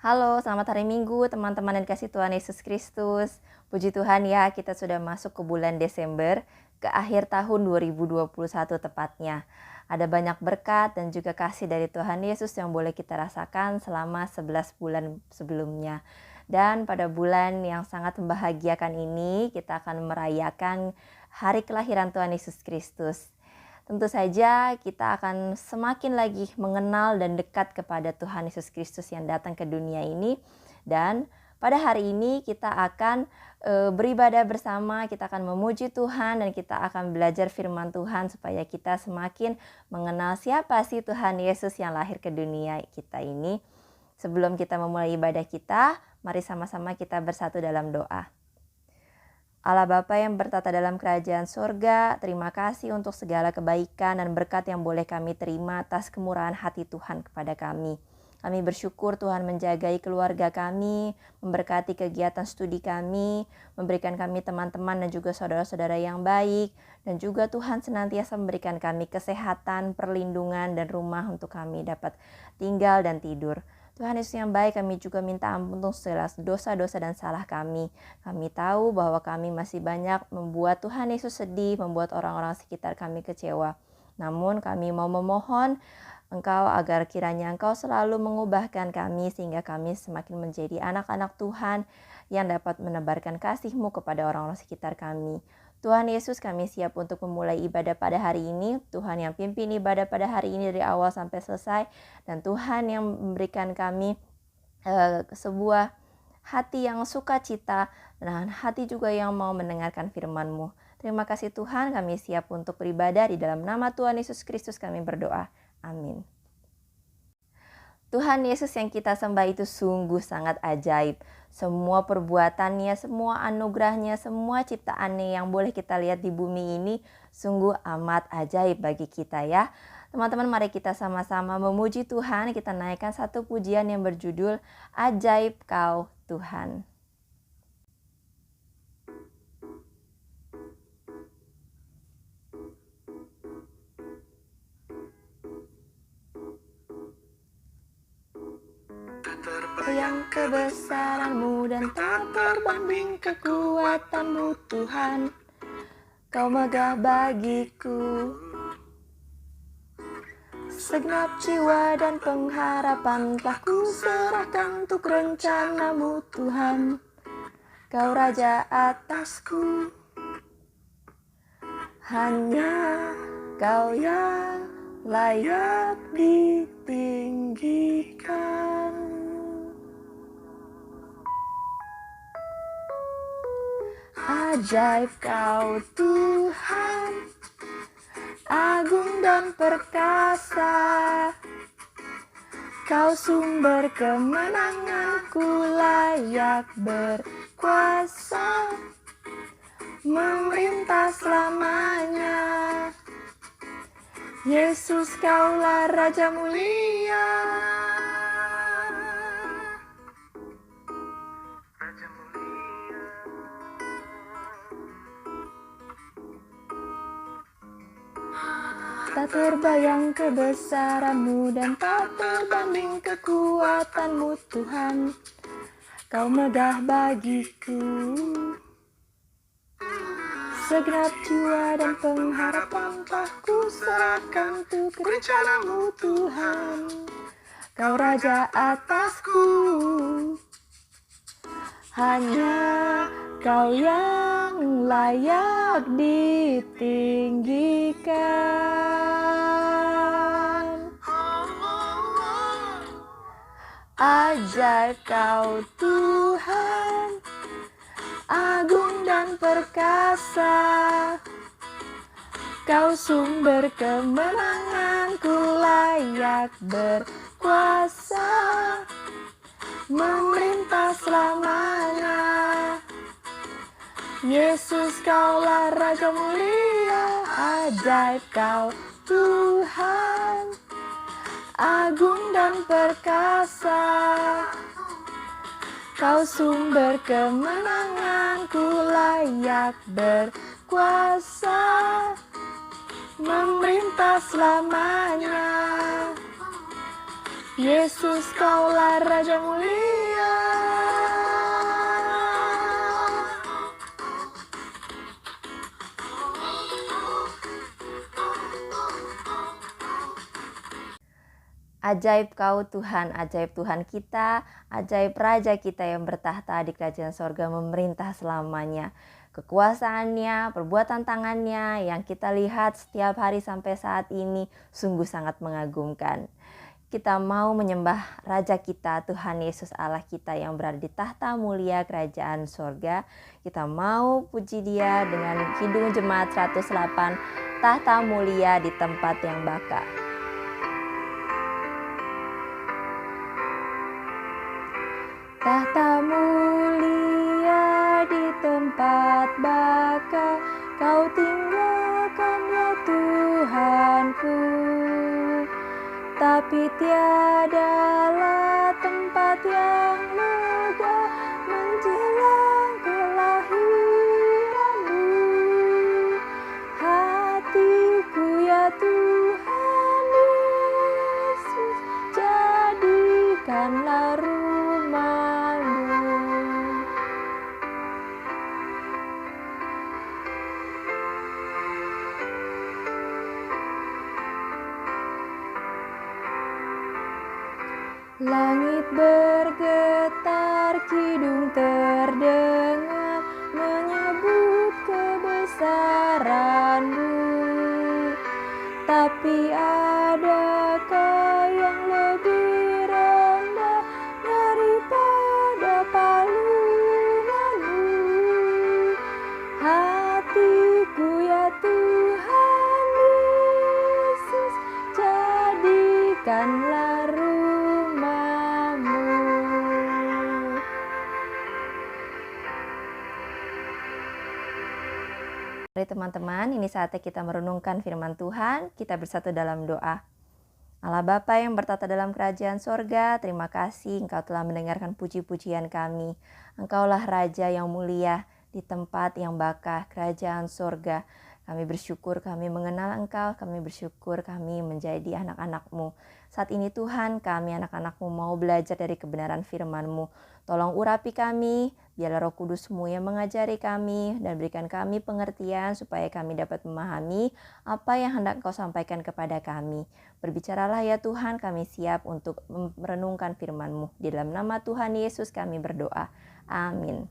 Halo, selamat hari Minggu teman-teman dan kasih Tuhan Yesus Kristus. Puji Tuhan ya, kita sudah masuk ke bulan Desember, ke akhir tahun 2021 tepatnya. Ada banyak berkat dan juga kasih dari Tuhan Yesus yang boleh kita rasakan selama 11 bulan sebelumnya. Dan pada bulan yang sangat membahagiakan ini, kita akan merayakan hari kelahiran Tuhan Yesus Kristus. Tentu saja kita akan semakin lagi mengenal dan dekat kepada Tuhan Yesus Kristus yang datang ke dunia ini. Dan pada hari ini kita akan beribadah bersama, kita akan memuji Tuhan dan kita akan belajar firman Tuhan supaya kita semakin mengenal siapa sih Tuhan Yesus yang lahir ke dunia kita ini. Sebelum kita memulai ibadah kita, mari sama-sama kita bersatu dalam doa. Allah Bapa yang bertata dalam kerajaan surga, terima kasih untuk segala kebaikan dan berkat yang boleh kami terima atas kemurahan hati Tuhan kepada kami. Kami bersyukur Tuhan menjagai keluarga kami, memberkati kegiatan studi kami, memberikan kami teman-teman dan juga saudara-saudara yang baik, dan juga Tuhan senantiasa memberikan kami kesehatan, perlindungan, dan rumah untuk kami dapat tinggal dan tidur. Tuhan Yesus yang baik, kami juga minta ampun untuk segala dosa-dosa dan salah kami. Kami tahu bahwa kami masih banyak membuat Tuhan Yesus sedih, membuat orang-orang sekitar kami kecewa. Namun kami mau memohon Engkau agar kiranya Engkau selalu mengubahkan kami sehingga kami semakin menjadi anak-anak Tuhan yang dapat menebarkan kasih-Mu kepada orang-orang sekitar kami. Tuhan Yesus, kami siap untuk memulai ibadah pada hari ini. Tuhan yang pimpin ibadah pada hari ini dari awal sampai selesai. Dan Tuhan yang memberikan kami sebuah hati yang sukacita dan hati juga yang mau mendengarkan firman-Mu. Terima kasih Tuhan, kami siap untuk beribadah di dalam nama Tuhan Yesus Kristus kami berdoa. Amin. Tuhan Yesus yang kita sembah itu sungguh sangat ajaib. Semua perbuatannya, semua anugerahnya, semua ciptaannya yang boleh kita lihat di bumi ini sungguh amat ajaib bagi kita ya. Teman-teman, mari kita sama-sama memuji Tuhan. Kita naikkan satu pujian yang berjudul Ajaib Kau Tuhan. Yang kebesaran-Mu dan tak terbanding kekuatan-Mu Tuhan. Kau megah bagiku. Segenap jiwa dan pengharapan telah ku serahkan untuk rencana-Mu Tuhan. Kau Raja atasku. Hanya Kau yang layak ditinggikan. Ajaib Kau Tuhan, agung dan perkasa. Kau sumber kemenanganku, layak berkuasa, memerintah selamanya. Yesus, Kaulah Raja mulia. Tak terbayang kebesaran-Mu dan tak terbanding kekuatan-Mu Tuhan. Kau megah bagiku. Segenap jiwa dan pengharapan telah ku serahkan untuk rencana-Mu Tuhan. Kau Raja atasku. Hanya Kau yang layak ditinggikan. Ajaib Kau Tuhan, agung dan perkasa. Kau sumber kemenanganku, layak berkuasa, memerintah selamanya. Yesus, Kaulah Raja mulia. Ajaib Kau Tuhan, agung dan perkasa. Kau sumber kemenanganku, layak berkuasa, memerintah selamanya. Yesus, Kaulah Raja mulia. Ajaib Kau Tuhan, ajaib Tuhan kita, ajaib Raja kita yang bertahta di kerajaan sorga memerintah selamanya. Kekuasaannya, perbuatan tangannya yang kita lihat setiap hari sampai saat ini sungguh sangat mengagumkan. Kita mau menyembah Raja kita, Tuhan Yesus Allah kita yang berada di tahta mulia kerajaan sorga. Kita mau puji Dia dengan Kidung Jemaat 108, tahta mulia di tempat yang baka. Tahta mulia di tempat baka, Kau tinggalkan ya Tuhanku. Tapi tiadalah tempat yang lega menjelang kelahiranmu. Hatiku ya Tuhan Yesus, jadikanlah rumah-Mu. Langit bergetar, kidung terdengar, menyebut kebesaran-Mu. Tapi adakah yang lebih rendah daripada palungan-Mu? Hatiku ya Tuhan Yesus, jadikanlah rumah-Mu. Mari teman-teman, ini saatnya kita merenungkan firman Tuhan. Kita bersatu dalam doa. Allah Bapa yang bertata dalam kerajaan sorga, terima kasih Engkau telah mendengarkan puji-pujian kami. Engkaulah Raja yang mulia di tempat yang baka kerajaan sorga. Kami bersyukur kami mengenal Engkau, kami bersyukur kami menjadi anak-anak-Mu. Saat ini Tuhan, kami anak-anak-Mu mau belajar dari kebenaran firman-Mu. Tolong urapi kami, biarlah Roh Kudus-Mu yang mengajari kami dan berikan kami pengertian supaya kami dapat memahami apa yang hendak Engkau sampaikan kepada kami. Berbicaralah ya Tuhan, kami siap untuk merenungkan firman-Mu. Di dalam nama Tuhan Yesus kami berdoa. Amin.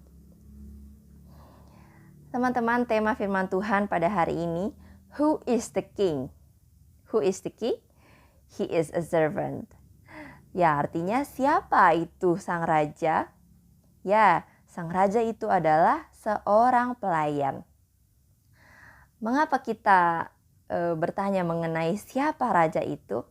Teman-teman, tema firman Tuhan pada hari ini, Who is the King? Who is the King? He is a servant. Ya, artinya siapa itu sang raja? Ya, sang raja itu adalah seorang pelayan. Mengapa kita bertanya mengenai siapa raja itu?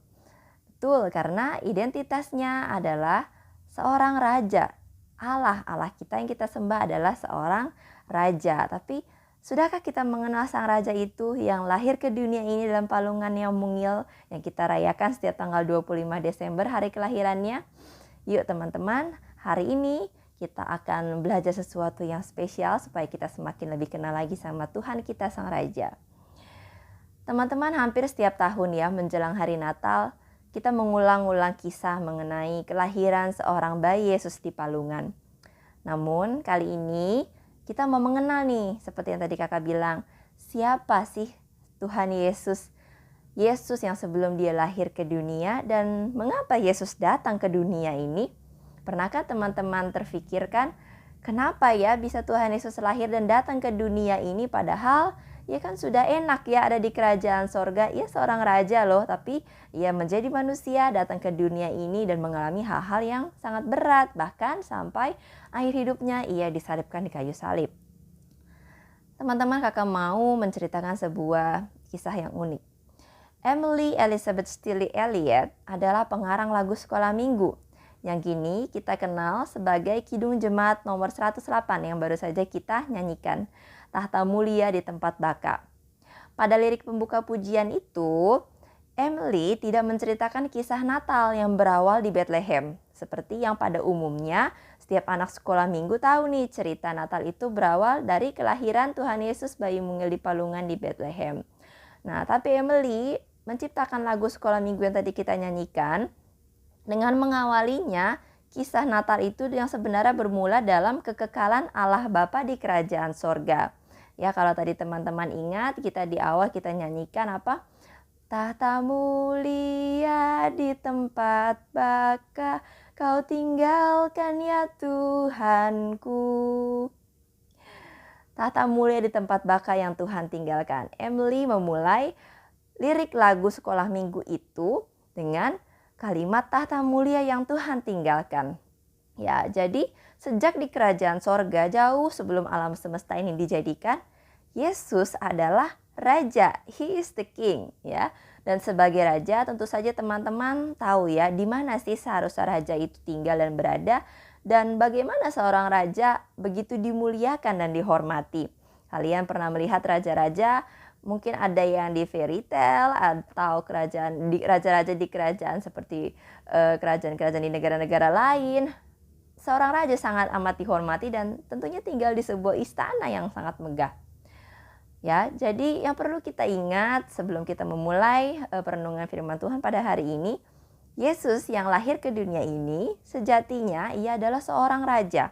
Betul, karena identitasnya adalah seorang raja. Allah kita yang kita sembah adalah seorang raja. Tapi sudahkah kita mengenal sang raja itu yang lahir ke dunia ini dalam palungan yang mungil yang kita rayakan setiap tanggal 25 Desember hari kelahirannya? Yuk teman-teman, hari ini kita akan belajar sesuatu yang spesial supaya kita semakin lebih kenal lagi sama Tuhan kita sang raja. Teman-teman, hampir setiap tahun ya menjelang hari Natal, kita mengulang-ulang kisah mengenai kelahiran seorang bayi Yesus di palungan. Namun kali ini kita mau mengenal nih, seperti yang tadi kakak bilang, siapa sih Tuhan Yesus? Yesus yang sebelum dia lahir ke dunia, dan mengapa Yesus datang ke dunia ini? Pernahkah teman-teman terfikirkan, kenapa ya bisa Tuhan Yesus lahir dan datang ke dunia ini, padahal ya kan sudah enak ya ada di kerajaan sorga, ia seorang raja loh, tapi ia menjadi manusia datang ke dunia ini dan mengalami hal-hal yang sangat berat, bahkan sampai akhir hidupnya ia disalibkan di kayu salib. Teman-teman, kakak mau menceritakan sebuah kisah yang unik. Emily Elizabeth Stilly Elliot adalah pengarang lagu sekolah minggu yang kini kita kenal sebagai Kidung Jemaat nomor 108 yang baru saja kita nyanyikan, Tahta Mulia di Tempat Baka. Pada lirik pembuka pujian itu, Emily tidak menceritakan kisah Natal yang berawal di Bethlehem. Seperti yang pada umumnya, setiap anak sekolah minggu tahu nih cerita Natal itu berawal dari kelahiran Tuhan Yesus bayi mungil di palungan di Bethlehem. Nah, tapi Emily menciptakan lagu sekolah minggu yang tadi kita nyanyikan dengan mengawalinya kisah Natal itu yang sebenarnya bermula dalam kekekalan Allah Bapa di kerajaan sorga. Ya, kalau tadi teman-teman ingat, kita di awal kita nyanyikan apa? Tahta mulia di tempat baka Kau tinggalkan ya Tuhanku. Tahta mulia di tempat baka yang Tuhan tinggalkan. Emily memulai lirik lagu sekolah minggu itu dengan kalimat tahta mulia yang Tuhan tinggalkan. Ya, jadi sejak di kerajaan sorga jauh sebelum alam semesta ini dijadikan, Yesus adalah Raja, He is the King, ya. Dan sebagai Raja tentu saja teman-teman tahu ya di mana sih seharusnya Raja itu tinggal dan berada, dan bagaimana seorang Raja begitu dimuliakan dan dihormati. Kalian pernah melihat raja-raja, mungkin ada yang di fairy tale atau raja-raja di kerajaan seperti kerajaan-kerajaan di negara-negara lain. Seorang raja sangat amat dihormati dan tentunya tinggal di sebuah istana yang sangat megah. Ya, jadi yang perlu kita ingat sebelum kita memulai perenungan firman Tuhan pada hari ini, Yesus yang lahir ke dunia ini sejatinya ia adalah seorang raja.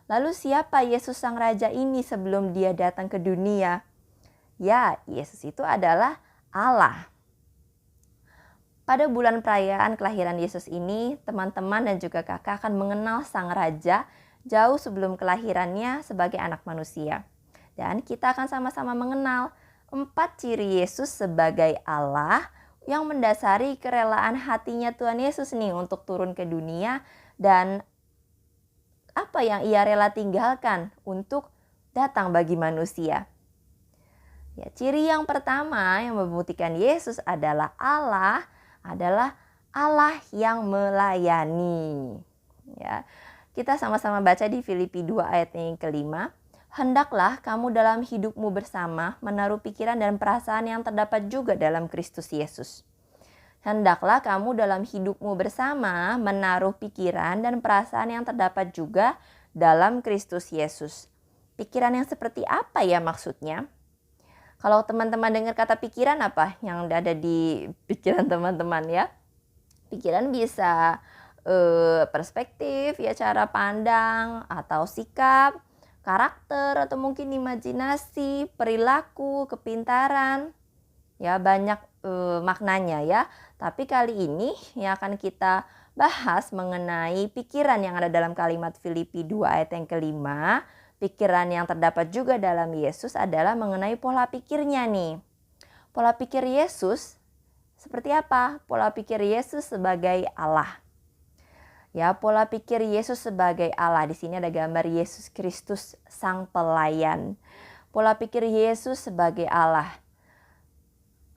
Lalu siapa Yesus sang raja ini sebelum dia datang ke dunia? Ya, Yesus itu adalah Allah. Pada bulan perayaan kelahiran Yesus ini, teman-teman dan juga kakak akan mengenal sang raja jauh sebelum kelahirannya sebagai anak manusia. Dan kita akan sama-sama mengenal 4 ciri Yesus sebagai Allah yang mendasari kerelaan hatinya Tuhan Yesus nih untuk turun ke dunia dan apa yang ia rela tinggalkan untuk datang bagi manusia. Ya, ciri yang pertama yang membuktikan Yesus adalah Allah yang melayani. Ya, kita sama-sama baca di Filipi 2 ayat yang kelima. Hendaklah kamu dalam hidupmu bersama menaruh pikiran dan perasaan yang terdapat juga dalam Kristus Yesus. Hendaklah kamu dalam hidupmu bersama menaruh pikiran dan perasaan yang terdapat juga dalam Kristus Yesus. Pikiran yang seperti apa ya maksudnya? Kalau teman-teman dengar kata pikiran, apa yang ada di pikiran teman-teman ya? Pikiran bisa perspektif, ya, cara pandang atau sikap, karakter atau mungkin imajinasi, perilaku, kepintaran. Ya, banyak maknanya ya. Tapi kali ini yang akan kita bahas mengenai pikiran yang ada dalam kalimat Filipi 2 ayat yang kelima. Pikiran yang terdapat juga dalam Yesus adalah mengenai pola pikirnya nih. Pola pikir Yesus seperti apa? Pola pikir Yesus sebagai Allah. Ya, pola pikir Yesus sebagai Allah. Di sini ada gambar Yesus Kristus sang pelayan. Pola pikir Yesus sebagai Allah.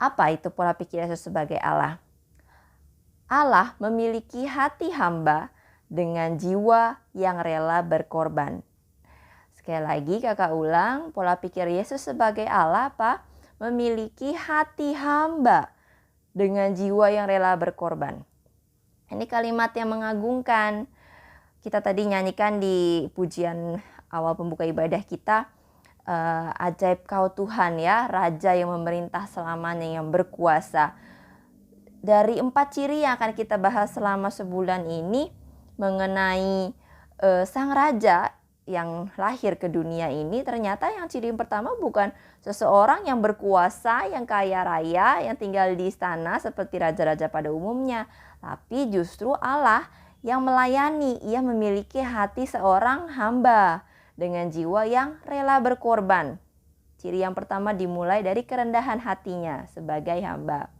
Apa itu pola pikir Yesus sebagai Allah? Allah memiliki hati hamba dengan jiwa yang rela berkorban. Sekali lagi kakak ulang, pola pikir Yesus sebagai Allah apa? Memiliki hati hamba dengan jiwa yang rela berkorban. Ini kalimat yang mengagumkan. Kita tadi nyanyikan di pujian awal pembuka ibadah kita, ajaib kau Tuhan ya, Raja yang memerintah selamanya, yang berkuasa. Dari 4 ciri yang akan kita bahas selama sebulan ini mengenai sang Raja yang lahir ke dunia ini, ternyata yang ciri yang pertama bukan seseorang yang berkuasa, yang kaya raya, yang tinggal di istana seperti raja-raja pada umumnya. Tapi justru Allah yang melayani, ia memiliki hati seorang hamba dengan jiwa yang rela berkorban. Ciri yang pertama dimulai dari kerendahan hatinya sebagai hamba.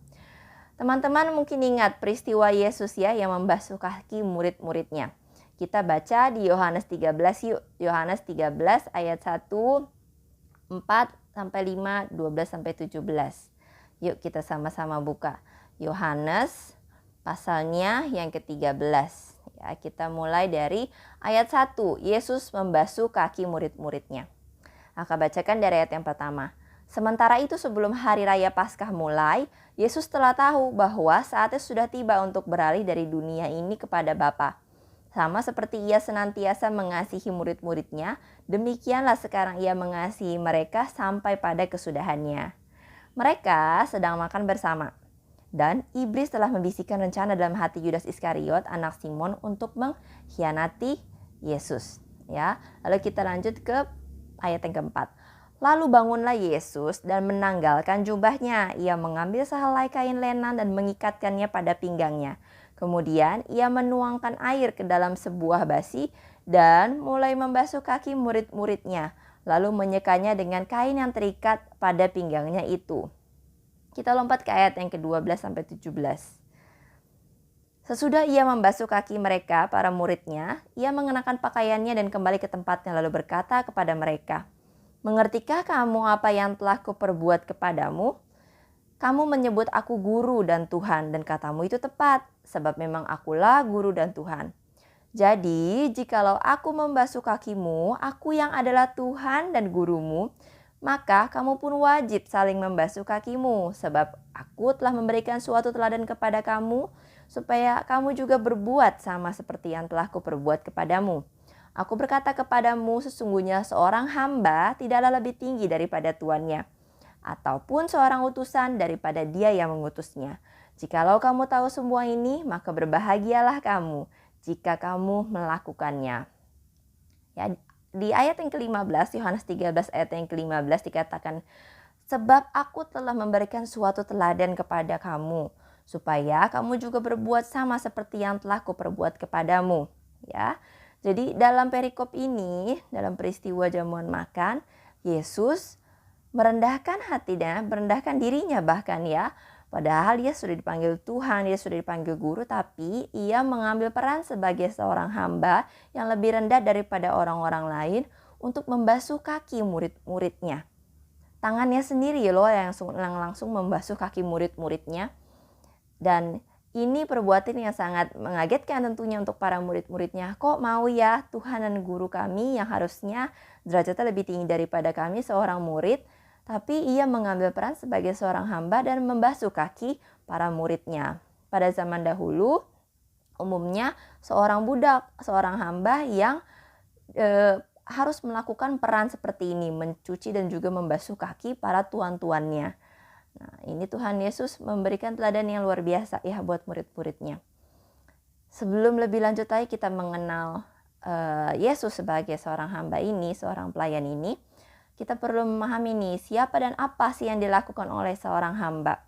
Teman-teman mungkin ingat peristiwa Yesus ya yang membasuh kaki murid-muridnya. Kita baca di Yohanes 13 yuk. Yohanes 13 ayat 1, 4 sampai 5, 12 sampai 17. Yuk kita sama-sama buka. Yohanes pasalnya yang ke-13. Ya, kita mulai dari ayat 1. Yesus membasuh kaki murid-muridnya. Akan bacakan dari ayat yang pertama. Sementara itu sebelum hari raya Paskah mulai, Yesus telah tahu bahwa saatnya sudah tiba untuk beralih dari dunia ini kepada Bapa. Sama seperti ia senantiasa mengasihi murid-muridnya, demikianlah sekarang ia mengasihi mereka sampai pada kesudahannya. Mereka sedang makan bersama. Dan iblis telah membisikkan rencana dalam hati Yudas Iskariot, anak Simon, untuk mengkhianati Yesus. Ya, lalu kita lanjut ke ayat yang keempat. Lalu bangunlah Yesus dan menanggalkan jubahnya. Ia mengambil sehelai kain lenan dan mengikatkannya pada pinggangnya. Kemudian ia menuangkan air ke dalam sebuah basi dan mulai membasuh kaki murid-muridnya. Lalu menyekanya dengan kain yang terikat pada pinggangnya itu. Kita lompat ke ayat yang ke-12 sampai 17. Sesudah ia membasuh kaki mereka, para muridnya, ia mengenakan pakaiannya dan kembali ke tempatnya lalu berkata kepada mereka, "Mengertikah kamu apa yang telah kuperbuat kepadamu? Kamu menyebut aku guru dan Tuhan, dan katamu itu tepat, sebab memang akulah guru dan Tuhan. Jadi, jikalau aku membasuh kakimu, aku yang adalah Tuhan dan gurumu, maka kamu pun wajib saling membasuh kakimu, sebab aku telah memberikan suatu teladan kepada kamu, supaya kamu juga berbuat sama seperti yang telah kuperbuat kepadamu. Aku berkata kepadamu, sesungguhnya seorang hamba tidaklah lebih tinggi daripada tuannya, ataupun seorang utusan daripada dia yang mengutusnya. Jikalau kamu tahu semua ini, maka berbahagialah kamu jika kamu melakukannya." Ya, di ayat yang ke-15, Yohanes 13 ayat yang ke-15 dikatakan, "Sebab aku telah memberikan suatu teladan kepada kamu, supaya kamu juga berbuat sama seperti yang telah kuperbuat kepadamu." Ya. Jadi dalam perikop ini, dalam peristiwa jamuan makan, Yesus merendahkan hatinya, merendahkan dirinya bahkan ya. Padahal dia sudah dipanggil Tuhan, dia sudah dipanggil guru, tapi ia mengambil peran sebagai seorang hamba yang lebih rendah daripada orang-orang lain untuk membasuh kaki murid-muridnya. Tangannya sendiri loh yang langsung membasuh kaki murid-muridnya. Dan ini perbuatan yang sangat mengagetkan tentunya untuk para murid-muridnya. Kok mau ya Tuhan dan guru kami yang harusnya derajatnya lebih tinggi daripada kami seorang murid, tapi ia mengambil peran sebagai seorang hamba dan membasuh kaki para muridnya. Pada zaman dahulu, umumnya seorang budak, seorang hamba yang harus melakukan peran seperti ini, mencuci dan juga membasuh kaki para tuan-tuannya. Nah, ini Tuhan Yesus memberikan teladan yang luar biasa ya buat murid-muridnya. Sebelum lebih lanjut lagi kita mengenal Yesus sebagai seorang hamba ini, seorang pelayan ini, kita perlu memahami nih siapa dan apa sih yang dilakukan oleh seorang hamba.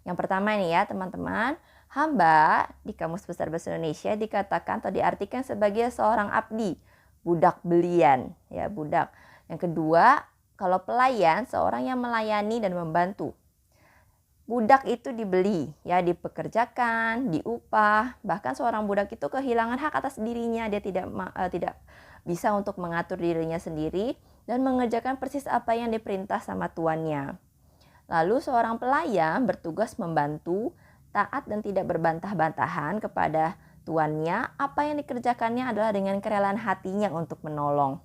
Yang pertama ini ya teman-teman, hamba di Kamus Besar Bahasa Indonesia dikatakan atau diartikan sebagai seorang abdi, budak belian, ya budak. Yang kedua, kalau pelayan, seorang yang melayani dan membantu. Budak itu dibeli, ya dipekerjakan, diupah. Bahkan seorang budak itu kehilangan hak atas dirinya, dia tidak bisa untuk mengatur dirinya sendiri dan mengerjakan persis apa yang diperintah sama tuannya. Lalu seorang pelayan bertugas membantu, taat dan tidak berbantah-bantahan kepada tuannya. Apa yang dikerjakannya adalah dengan kerelaan hatinya untuk menolong.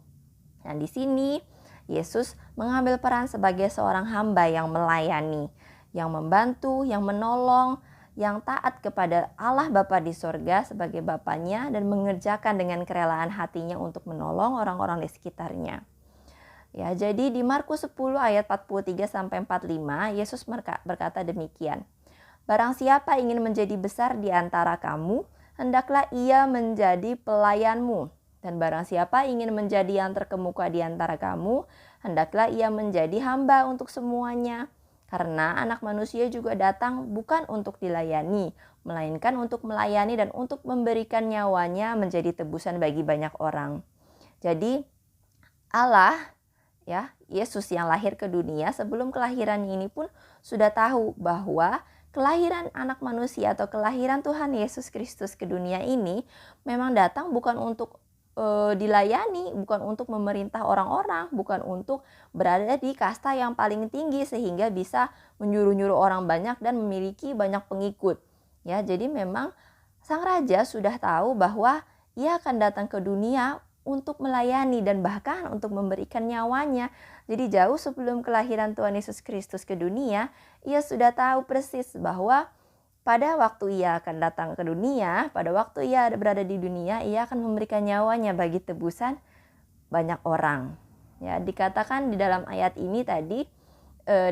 Dan di sini Yesus mengambil peran sebagai seorang hamba yang melayani, yang membantu, yang menolong, yang taat kepada Allah Bapa di sorga sebagai Bapanya dan mengerjakan dengan kerelaan hatinya untuk menolong orang-orang di sekitarnya. Ya, jadi di Markus 10 ayat 43 sampai 45 Yesus berkata demikian. "Barang siapa ingin menjadi besar di antara kamu, hendaklah ia menjadi pelayanmu. Dan barang siapa ingin menjadi yang terkemuka di antara kamu, hendaklah ia menjadi hamba untuk semuanya. Karena anak manusia juga datang bukan untuk dilayani, melainkan untuk melayani dan untuk memberikan nyawanya menjadi tebusan bagi banyak orang." Jadi Allah, ya Yesus yang lahir ke dunia, sebelum kelahiran ini pun sudah tahu bahwa kelahiran anak manusia atau kelahiran Tuhan Yesus Kristus ke dunia ini memang datang bukan untuk dilayani, bukan untuk memerintah orang-orang, bukan untuk berada di kasta yang paling tinggi sehingga bisa menyuruh-nyuruh orang banyak dan memiliki banyak pengikut. Ya, jadi memang sang raja sudah tahu bahwa ia akan datang ke dunia untuk melayani dan bahkan untuk memberikan nyawanya. Jadi jauh sebelum kelahiran Tuhan Yesus Kristus ke dunia, ia sudah tahu persis bahwa pada waktu ia akan datang ke dunia, pada waktu ia berada di dunia, ia akan memberikan nyawanya bagi tebusan banyak orang. Ya, dikatakan di dalam ayat ini tadi,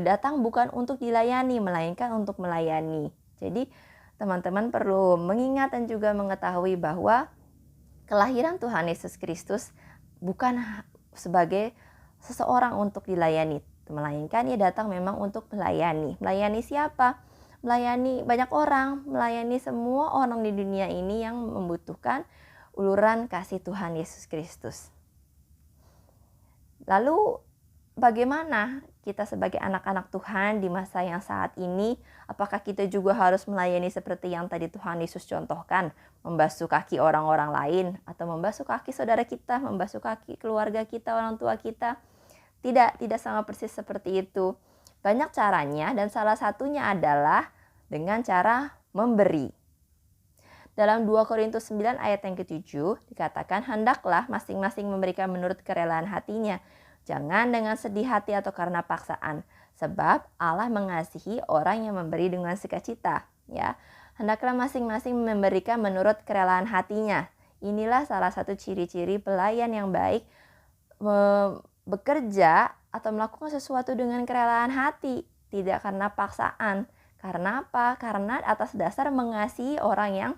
datang bukan untuk dilayani, melainkan untuk melayani. Jadi teman-teman perlu mengingat dan juga mengetahui bahwa kelahiran Tuhan Yesus Kristus bukan sebagai seseorang untuk dilayani, melainkan ia datang memang untuk melayani. Melayani siapa? Melayani banyak orang, melayani semua orang di dunia ini yang membutuhkan uluran kasih Tuhan Yesus Kristus. Lalu bagaimana kita sebagai anak-anak Tuhan di masa yang saat ini? Apakah kita juga harus melayani seperti yang tadi Tuhan Yesus contohkan? Membasuh kaki orang-orang lain, atau membasuh kaki saudara kita, membasuh kaki keluarga kita, orang tua kita? Tidak sama persis seperti itu. Banyak caranya, dan salah satunya adalah dengan cara memberi. Dalam 2 Korintus 9 ayat yang ke-7 dikatakan, hendaklah masing-masing memberikan menurut kerelaan hatinya, jangan dengan sedih hati atau karena paksaan, sebab Allah mengasihi orang yang memberi dengan sukacita. Ya, hendaklah masing-masing memberikan menurut kerelaan hatinya. Inilah salah satu ciri-ciri pelayan yang baik, bekerja atau melakukan sesuatu dengan kerelaan hati, tidak karena paksaan. Karena apa? Karena atas dasar mengasihi orang yang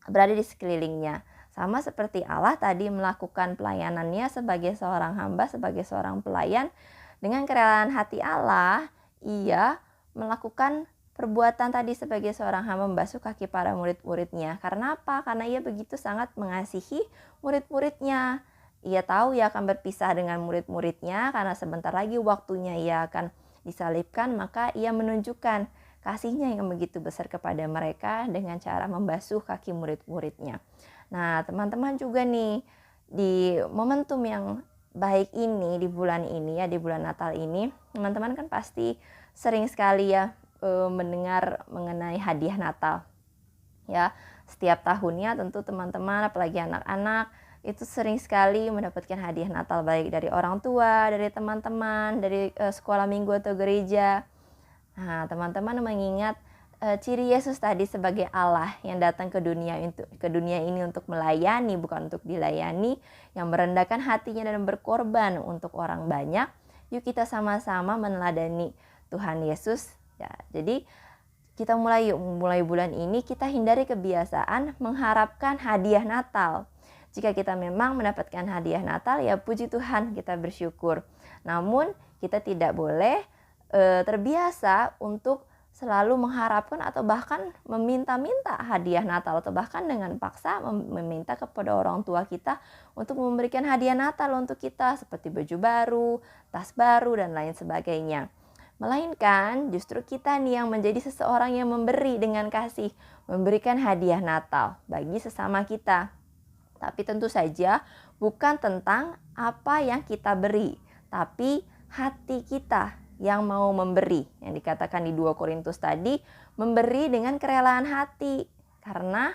berada di sekelilingnya. Sama seperti Allah tadi melakukan pelayanannya sebagai seorang hamba, sebagai seorang pelayan. Dengan kerelaan hati Allah, ia melakukan perbuatan tadi sebagai seorang hamba, membasuh kaki para murid-muridnya. Karena apa? Karena ia begitu sangat mengasihi murid-muridnya. Ia tahu ia akan berpisah dengan murid-muridnya karena sebentar lagi waktunya ia akan disalibkan, maka ia menunjukkan kasihnya yang begitu besar kepada mereka dengan cara membasuh kaki murid-muridnya. Nah, teman-teman juga nih, di momentum yang baik ini, di bulan ini ya, di bulan Natal ini, teman-teman kan pasti sering sekali ya mendengar mengenai hadiah Natal. Ya, setiap tahunnya tentu teman-teman, apalagi anak-anak, itu sering sekali mendapatkan hadiah Natal, baik dari orang tua, dari teman-teman, dari sekolah minggu atau gereja. Nah, teman-teman mengingat ciri Yesus tadi sebagai Allah yang datang ke dunia ini untuk melayani, bukan untuk dilayani, yang merendahkan hatinya dan berkorban untuk orang banyak. Yuk kita sama-sama meneladani Tuhan Yesus. Ya, jadi kita mulai bulan ini kita hindari kebiasaan mengharapkan hadiah Natal. Jika kita memang mendapatkan hadiah Natal, ya puji Tuhan, kita bersyukur. Namun kita tidak boleh terbiasa untuk selalu mengharapkan atau bahkan meminta-minta hadiah Natal, atau bahkan dengan paksa meminta kepada orang tua kita untuk memberikan hadiah Natal untuk kita, seperti baju baru, tas baru, dan lain sebagainya. Melainkan justru kita nih yang menjadi seseorang yang memberi dengan kasih, memberikan hadiah Natal bagi sesama kita. Tapi tentu saja bukan tentang apa yang kita beri, tapi hati kita yang mau memberi. Yang dikatakan di 2 Korintus tadi, memberi dengan kerelaan hati. Karena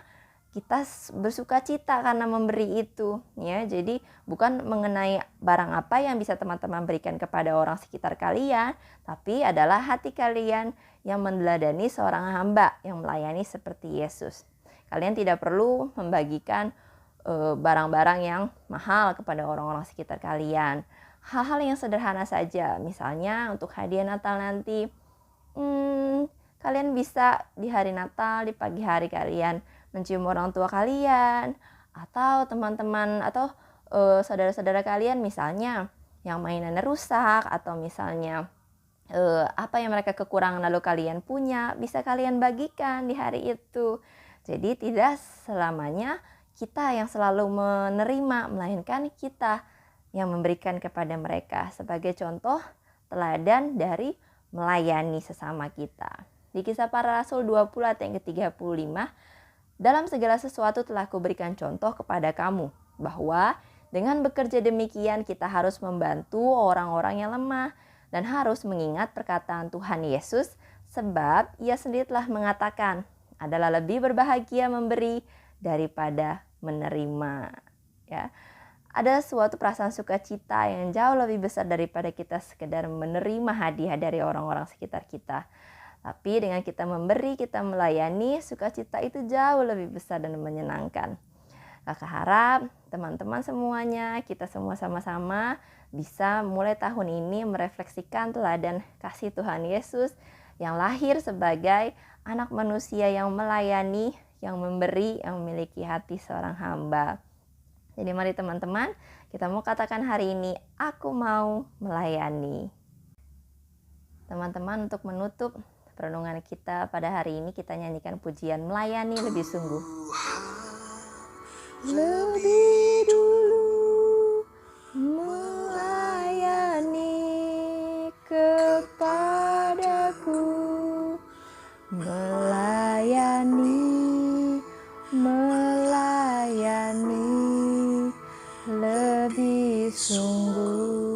kita bersuka cita karena memberi itu. Ya, jadi bukan mengenai barang apa yang bisa teman-teman berikan kepada orang sekitar kalian, tapi adalah hati kalian yang meneladani seorang hamba yang melayani seperti Yesus. Kalian tidak perlu membagikan barang-barang yang mahal kepada orang-orang sekitar kalian. Hal-hal yang sederhana saja, misalnya untuk hadiah Natal nanti, kalian bisa di hari Natal, di pagi hari kalian mencium orang tua kalian, atau teman-teman atau saudara-saudara kalian misalnya yang mainannya rusak, atau misalnya apa yang mereka kekurangan lalu kalian punya, bisa kalian bagikan di hari itu. Jadi tidak selamanya kita yang selalu menerima, melainkan kita yang memberikan kepada mereka, sebagai contoh teladan dari melayani sesama kita. Di Kisah Para Rasul 20 ayat yang ke-35, dalam segala sesuatu telah kuberikan contoh kepada kamu, bahwa dengan bekerja demikian kita harus membantu orang-orang yang lemah dan harus mengingat perkataan Tuhan Yesus, sebab ia sendiri telah mengatakan, adalah lebih berbahagia memberi daripada menerima. Ya. Ada suatu perasaan sukacita yang jauh lebih besar daripada kita sekedar menerima hadiah dari orang-orang sekitar kita. Tapi dengan kita memberi, kita melayani, sukacita itu jauh lebih besar dan menyenangkan. Kakak harap teman-teman semuanya, kita semua sama-sama bisa mulai tahun ini merefleksikan teladan kasih Tuhan Yesus yang lahir sebagai anak manusia yang melayani, yang memberi, yang memiliki hati seorang hamba. Jadi mari teman-teman, kita mau katakan hari ini, aku mau melayani. Teman-teman, untuk menutup perenungan kita pada hari ini, kita nyanyikan pujian melayani lebih sungguh. Lebih dulu melayani kepadaku, melayani lebih sungguh.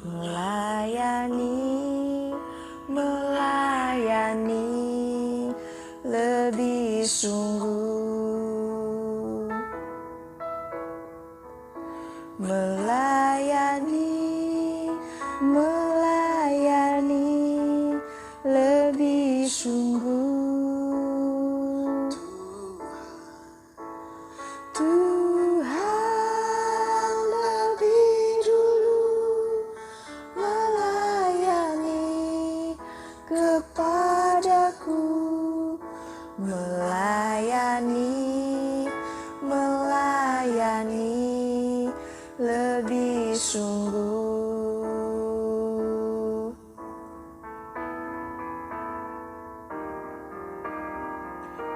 Melayani lebih sungguh. Melayani lebih sungguh. Tuhan lebih dulu melayani kepadaku, melayani lebih sungguh.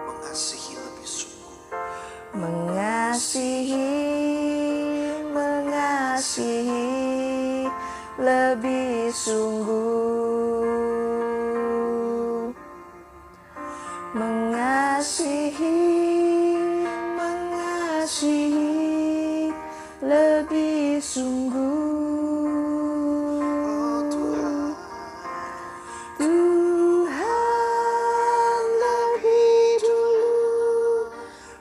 Mengasihi lebih sungguh. Mengasihi lebih sungguh. Mengasihi lebih sungguh. Tuhan lebih dulu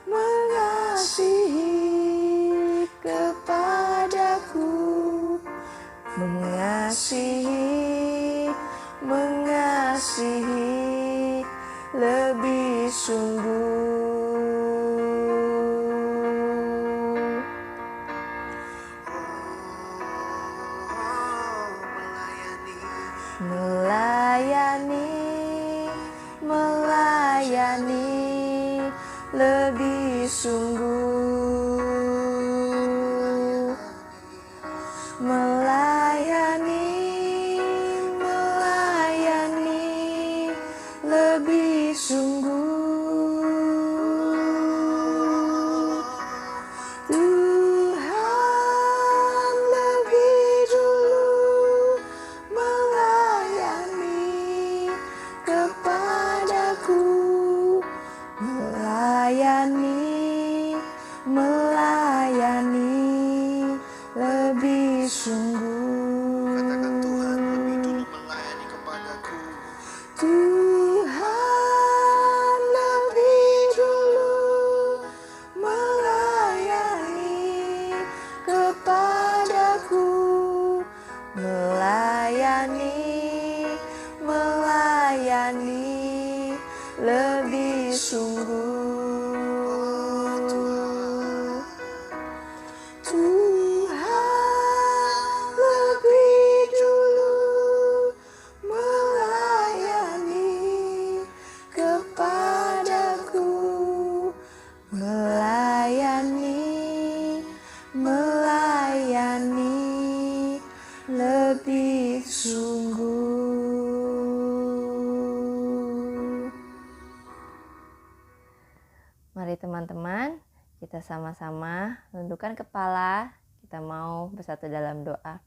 mengasihi kepadaku, mengasihi lebih sungguh. Melayani lebih sungguh. Melayani lebih sungguh. Tuhan lebih dulu melayani kepadaku, melayani lebih sungguh. Katakan Tuhan lebih dulu melayani kepadaku. Tuhan lebih dulu melayani kepadaku, melayani lebih sungguh. Tuhan lebih dulu melayani kepadaku, melayani lebih sungguh. Mari teman-teman, kita sama-sama tundukkan kepala, kita mau bersatu dalam doa.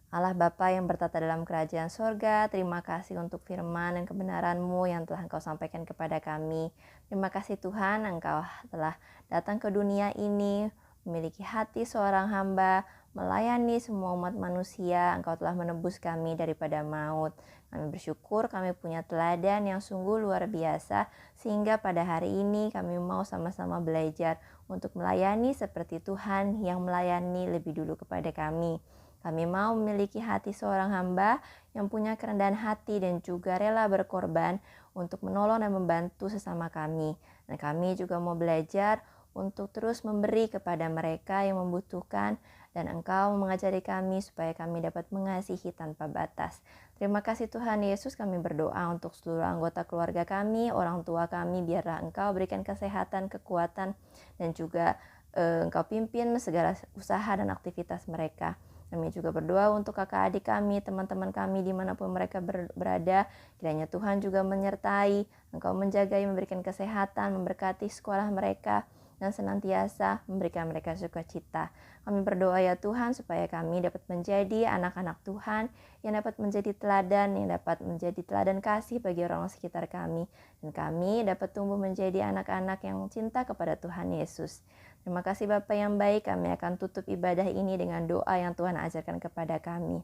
Allah Bapa yang bertata dalam kerajaan sorga, terima kasih untuk firman dan kebenaran-Mu yang telah Engkau sampaikan kepada kami. Terima kasih Tuhan, Engkau telah datang ke dunia ini, memiliki hati seorang hamba, melayani semua umat manusia. Engkau telah menebus kami daripada maut. Kami bersyukur kami punya teladan yang sungguh luar biasa, sehingga pada hari ini kami mau sama-sama belajar untuk melayani seperti Tuhan yang melayani lebih dulu kepada kami. Kami mau memiliki hati seorang hamba yang punya kerendahan hati dan juga rela berkorban untuk menolong dan membantu sesama kami. Dan kami juga mau belajar untuk terus memberi kepada mereka yang membutuhkan dan Engkau mengajari kami supaya kami dapat mengasihi tanpa batas. Terima kasih Tuhan Yesus, kami berdoa untuk seluruh anggota keluarga kami, orang tua kami, biarlah Engkau berikan kesehatan, kekuatan, dan juga Engkau pimpin segala usaha dan aktivitas mereka. Kami juga berdoa untuk kakak adik kami, teman-teman kami dimanapun mereka berada. Kiranya Tuhan juga menyertai, Engkau menjagai, memberikan kesehatan, memberkati sekolah mereka, dan senantiasa memberikan mereka sukacita. Kami berdoa ya Tuhan supaya kami dapat menjadi anak-anak Tuhan yang dapat menjadi teladan, yang dapat menjadi teladan kasih bagi orang sekitar kami. Dan kami dapat tumbuh menjadi anak-anak yang cinta kepada Tuhan Yesus. Terima kasih Bapa yang baik, kami akan tutup ibadah ini dengan doa yang Tuhan ajarkan kepada kami.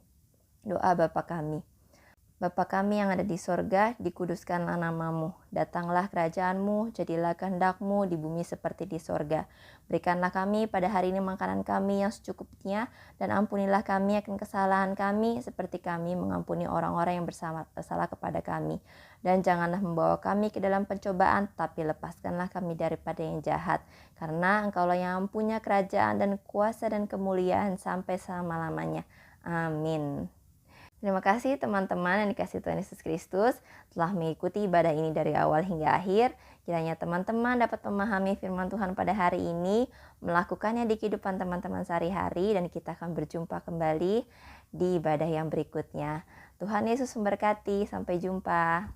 Doa Bapa kami. Bapa kami yang ada di sorga, dikuduskanlah namamu. Datanglah kerajaanmu, jadilah kehendak-Mu di bumi seperti di sorga. Berikanlah kami pada hari ini makanan kami yang secukupnya, dan ampunilah kami akan kesalahan kami, seperti kami mengampuni orang-orang yang bersalah kepada kami. Dan janganlah membawa kami ke dalam pencobaan, tapi lepaskanlah kami daripada yang jahat. Karena Engkaulah yang punya kerajaan dan kuasa dan kemuliaan sampai selama-lamanya. Amin. Terima kasih teman-teman yang dikasihi Tuhan Yesus Kristus telah mengikuti ibadah ini dari awal hingga akhir. Kiranya teman-teman dapat memahami firman Tuhan pada hari ini, melakukannya di kehidupan teman-teman sehari-hari, dan kita akan berjumpa kembali di ibadah yang berikutnya. Tuhan Yesus memberkati, sampai jumpa.